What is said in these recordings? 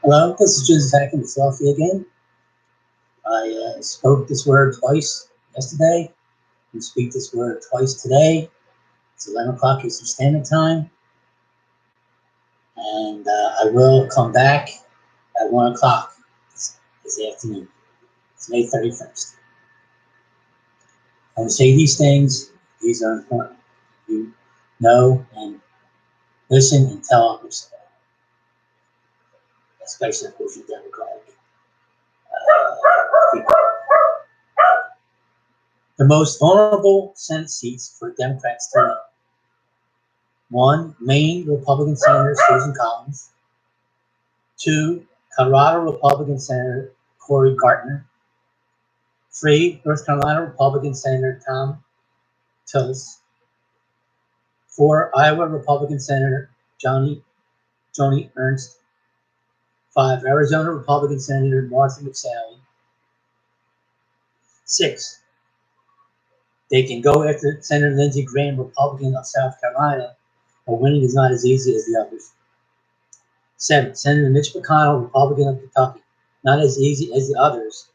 Hello, this is Joseph Hack in Philadelphia again. I spoke this word twice yesterday and speak this word twice today. It's 11 o'clock Eastern Standard Time, and I will come back at 1 o'clock this afternoon. It's May 31st. When I say these things, these are important. You know and listen and tell others, especially if you're Democratic. The most vulnerable Senate seats for Democrats tonight. 1, Maine Republican Senator Susan Collins. 2, Colorado Republican Senator Cory Gardner. 3, North Carolina Republican Senator Thom Tillis. 4, Iowa Republican Senator Joni Ernst. 5, Arizona Republican Senator Martha McSally. 6, they can go after Senator Lindsey Graham, Republican of South Carolina, but winning is not as easy as the others. 7, Senator Mitch McConnell, Republican of Kentucky, not as easy as the others.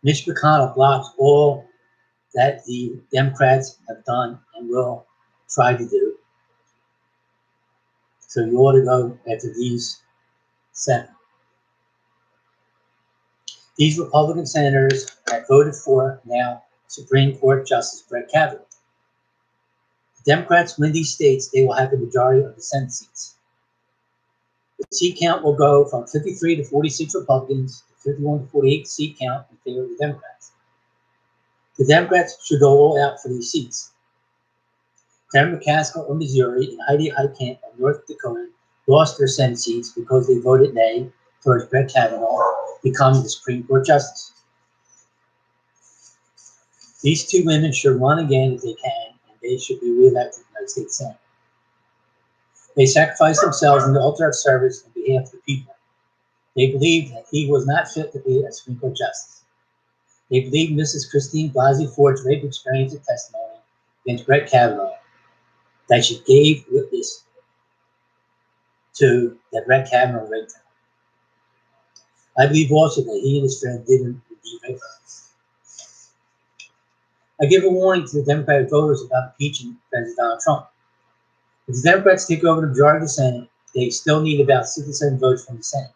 Mitch McConnell blocks all that the Democrats have done and will try to do. So you ought to go after these 7. These Republican senators have voted for now Supreme Court Justice Brett Kavanaugh. If the Democrats win these states, they will have the majority of the Senate seats. The seat count will go from 53 to 46 Republicans to 51 to 48 seat count in favor of the Democrats. The Democrats should go all out for these seats. Karen McCaskill of Missouri and Heidi Heitkamp of North Dakota lost their Senate seats because they voted nay towards Brett Kavanaugh becoming the Supreme Court Justice. These 2 women should run again if they can, and they should be reelected in the United States Senate. They sacrificed themselves in the altar of service on behalf of the people. They believed that he was not fit to be a Supreme Court Justice. They believed Mrs. Christine Blasey Ford's rape experience and testimony against Brett Kavanaugh, that she gave witness to that Brett Kavanaugh raped her. I believe also that he and his friend didn't indeed rape her. I give a warning to the Democratic voters about impeaching President Donald Trump. If the Democrats take over the majority of the Senate, they still need about 67 votes from the Senate.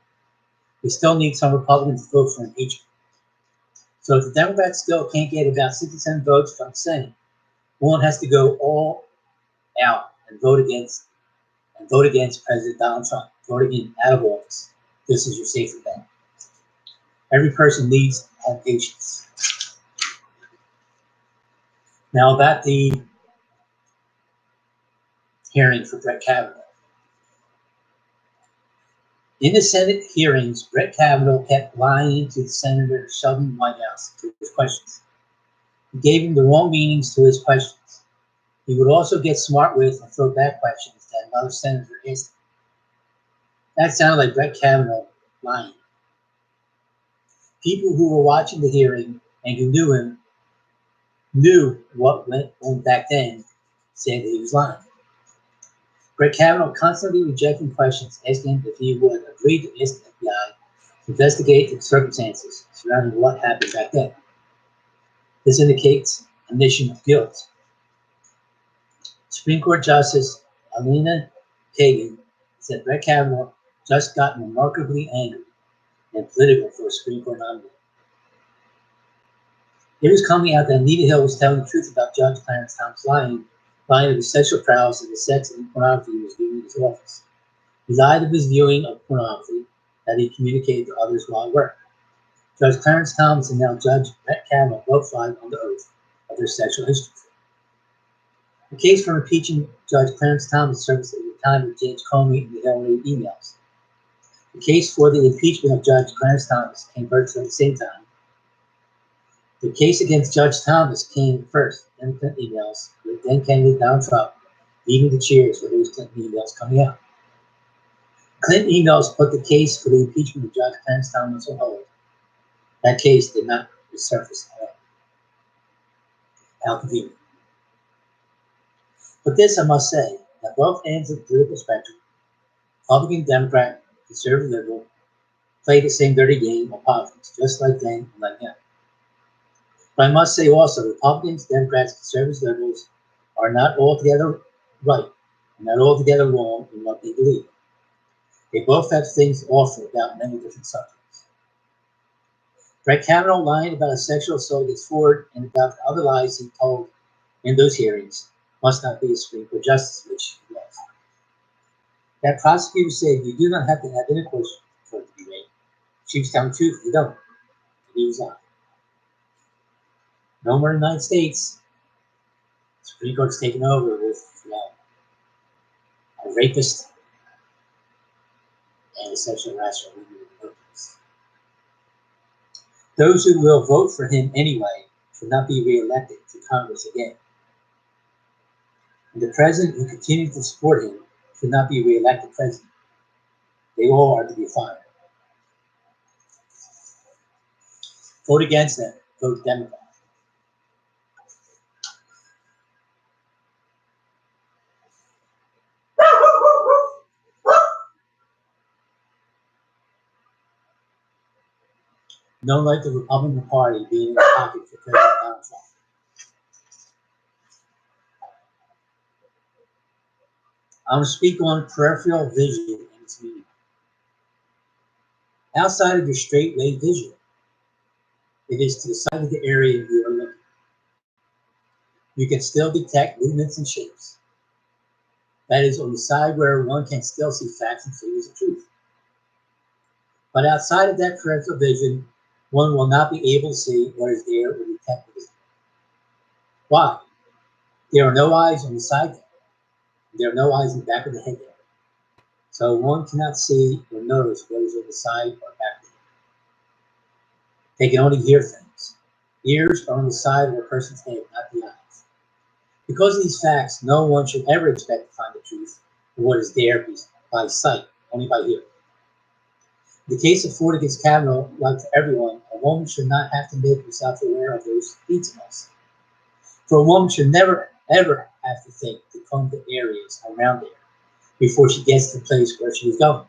They still need some Republicans to vote for impeachment. So if the Democrats still can't get about 67 votes from the Senate, one has to go all out and vote against President Donald Trump. Vote him out of office. This is your safer bet. Every person needs to have patience. Now about the hearing for Brett Kavanaugh. In the Senate hearings, Brett Kavanaugh kept lying to Senator Sheldon Whitehouse to his questions. He gave him the wrong meanings to his questions. He would also get smart with and throw back questions that another senator asked him. That sounded like Brett Kavanaugh lying. People who were watching the hearing and who knew him knew what went on back then, said that he was lying. Brett Kavanaugh constantly rejecting questions, asking if he would agree to ask the FBI to investigate the circumstances surrounding what happened back then. This indicates admission of guilt. Supreme Court Justice Elena Kagan said Brett Kavanaugh just got remarkably angry and political for a Supreme Court nominee. It was coming out that Anita Hill was telling the truth about Judge Clarence Thomas lying of his sexual prowess and the sex and pornography he was viewing in his office. He lied of his viewing of pornography that he communicated to others while at work. Judge Clarence Thomas and now Judge Brett Kavanaugh both lied on the oath of their sexual history. The case for impeaching Judge Clarence Thomas surfaced at the time of James Comey and the Hillary emails. The case for the impeachment of Judge Clarence Thomas came virtually at the same time. The case against Judge Thomas came first, then Clinton emails, with then candidate Donald Trump leading the cheers for those Clinton emails coming out. Clinton emails put the case for the impeachment of Judge Clarence Thomas on hold. That case did not resurface at all. How convenient. But this I must say, that both ends of the political spectrum Republican, Democrat, conservative, liberal, play the same dirty game of politics, just like then and like now. But I must say also, Republicans, Democrats, conservatives, liberals are not altogether right and not altogether wrong in what they believe. They both have things to offer about many different subjects. Brett Kavanaugh lying about a sexual assault against Ford and about the other lies he told in those hearings must not be a Supreme Court justice, which he was. That prosecutor said you do not have to have intercourse for it to be rape. She was telling the truth, you don't. And he was on. No more in the United States. The Supreme Court's taken over with a rapist and a sexual harasser. Those who will vote for him anyway should not be reelected to Congress again. And the president who continues to support him should not be reelected president. They all are to be fired. Vote against them. Vote Democrat. Don't let the Republican Party be in the pocket for President Donald Trump. I want to speak on peripheral vision and its meaning. Outside of your straight line vision, it is to the side of the area you are looking. You can still detect movements and shapes. That is on the side where one can still see facts and figures of truth. But outside of that peripheral vision, one will not be able to see what is there or detect what is there. Why? There are no eyes on the side there. There are no eyes in the back of the head there. So one cannot see or notice what is on the side or back of the head. They can only hear things. Ears are on the side of a person's head, not the eyes. Because of these facts, no one should ever expect to find the truth of what is there by sight, only by hearing. In the case of Ford against Kavanaugh, like for everyone, a woman should not have to make herself aware of those details. For a woman should never, ever have to think to comb the areas around there before she gets to the place where she is going,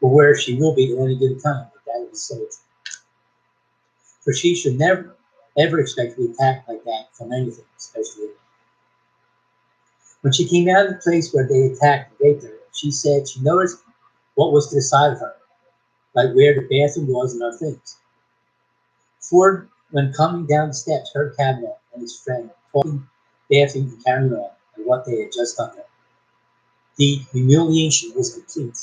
or where she will be at any given time, like that of a soldier. For she should never, ever expect to be attacked like that from anything, especially women. When she came out of the place where they attacked and raped her, she said she noticed what was to the side of her, like where the bathroom was and other things. Ford, when coming down the steps, heard Kavanaugh and his friend talking, laughing, and carrying on and what they had just done there. The humiliation was complete.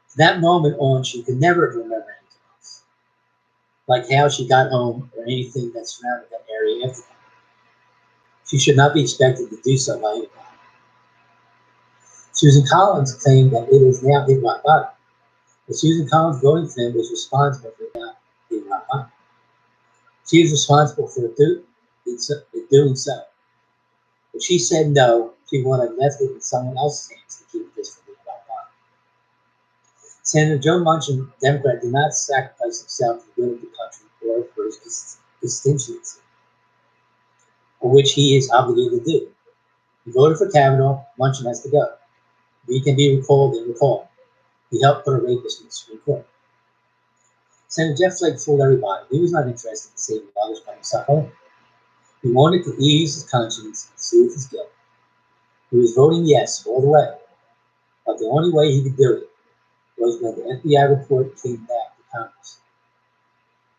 From that moment on, she could never remember anything else, like how she got home or anything that surrounded that area after that. She should not be expected to do so by anybody. Susan Collins claimed that it is now hit rock bottom, but Susan Collins voting for him was responsible for not hitting rock bottom. She is responsible for doing so. But she said no, she wanted left it in someone else's hands to keep this from being rock bottom. Senator Joe Manchin, Democrat, did not sacrifice himself for the good of the country or for his constituency, for which he is obligated to do. He voted for Kavanaugh. Manchin has to go. He can be recalled and recalled. He helped put a rapist in the Supreme Court. Senator Jeff Flake fooled everybody. He was not interested in saving others by himself home. He wanted to ease his conscience and soothe his guilt. He was voting yes all the way, but the only way he could do it was when the FBI report came back to Congress.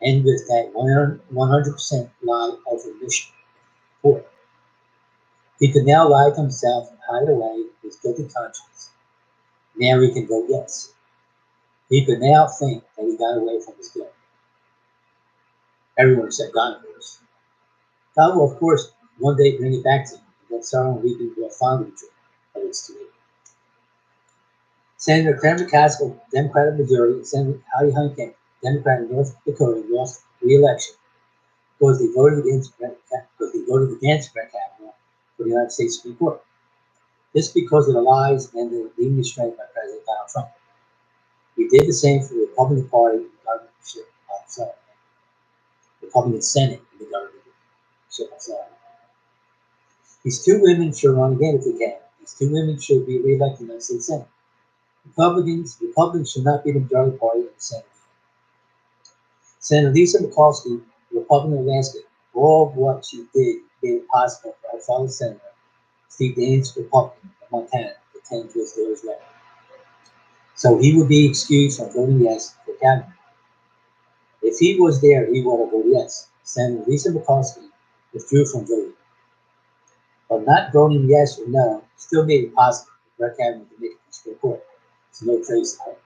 And with that 100% lie of omission report. He could now lie to himself and hide away his guilty conscience. Now he can vote yes. He could now think that he got away from his guilt. Everyone except God, of course. God will, of course, one day bring it back to him, and that sorrow and weeping will follow each other, but it's too late. Senator Clarence McCaskill, Democrat of Missouri, and Senator Heidi Heitkamp, Democrat of North Dakota, lost re-election because they voted against Brett Kavanaugh for the United States Supreme Court. This because of the lies and the leading restraint by President Donald Trump. He did the same for the Republican Party and the governorship of Florida. Republican Senate and the governorship of Florida. These two women should run again if they can. These two women should be re-elected in the United States Senate. Republicans should not be the majority party in the Senate. Senator Lisa Murkowski, the Republican of Alaska, all of what she did made it possible for her fellow Senator Steve Daines, Republican of Montana, to attend to his daughter's wedding. So he would be excused from voting yes for Kavanaugh. If he was there, he would have voted yes. Senator Lisa Murkowski withdrew from voting. But not voting yes or no still made it possible for Brett Kavanaugh to make it to the Supreme Court. So no trace of it.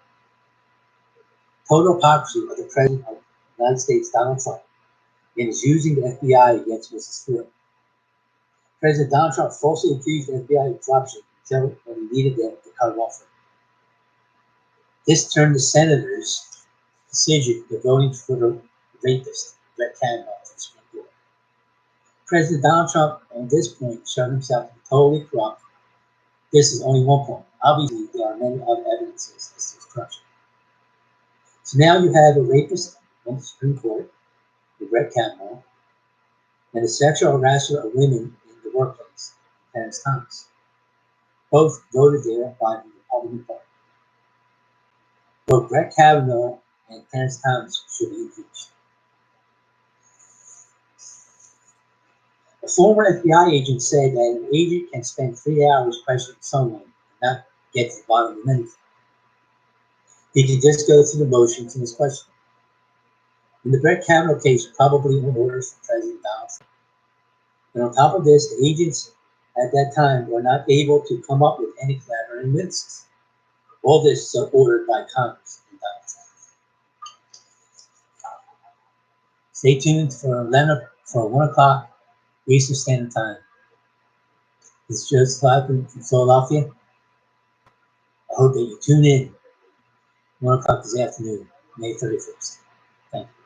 Total hypocrisy of the President of the United States, Donald Trump, and is using the FBI against Mrs. Ford. President Donald Trump falsely accused the FBI of corruption until when he needed them to cut it off. This turned the senators' decision to voting for the rapist, Brett Kavanaugh, to the Supreme Court. President Donald Trump, on this point, showed himself to be totally corrupt. This is only one point. Obviously, there are many other evidences as to corruption. So now you have a rapist on the Supreme Court, Brett Kavanaugh, and a sexual harasser of women in the workplace, Clarence Thomas. Both voted there by the Republican Party. Both Brett Kavanaugh and Clarence Thomas should be impeached. A former FBI agent said that an agent can spend 3 hours questioning someone and not get to the bottom of anything. He can just go through the motions in his questioning. In the Brett Kavanaugh case, probably on orders from President Donald Trump. And on top of this, the agents at that time were not able to come up with any collaborating witnesses. All this is ordered by Congress and Donald Trump. Stay tuned for 1 o'clock Eastern Standard Time. This is Joseph Clapton from Philadelphia. I hope that you tune in 1 o'clock this afternoon, May 31st. Thank you.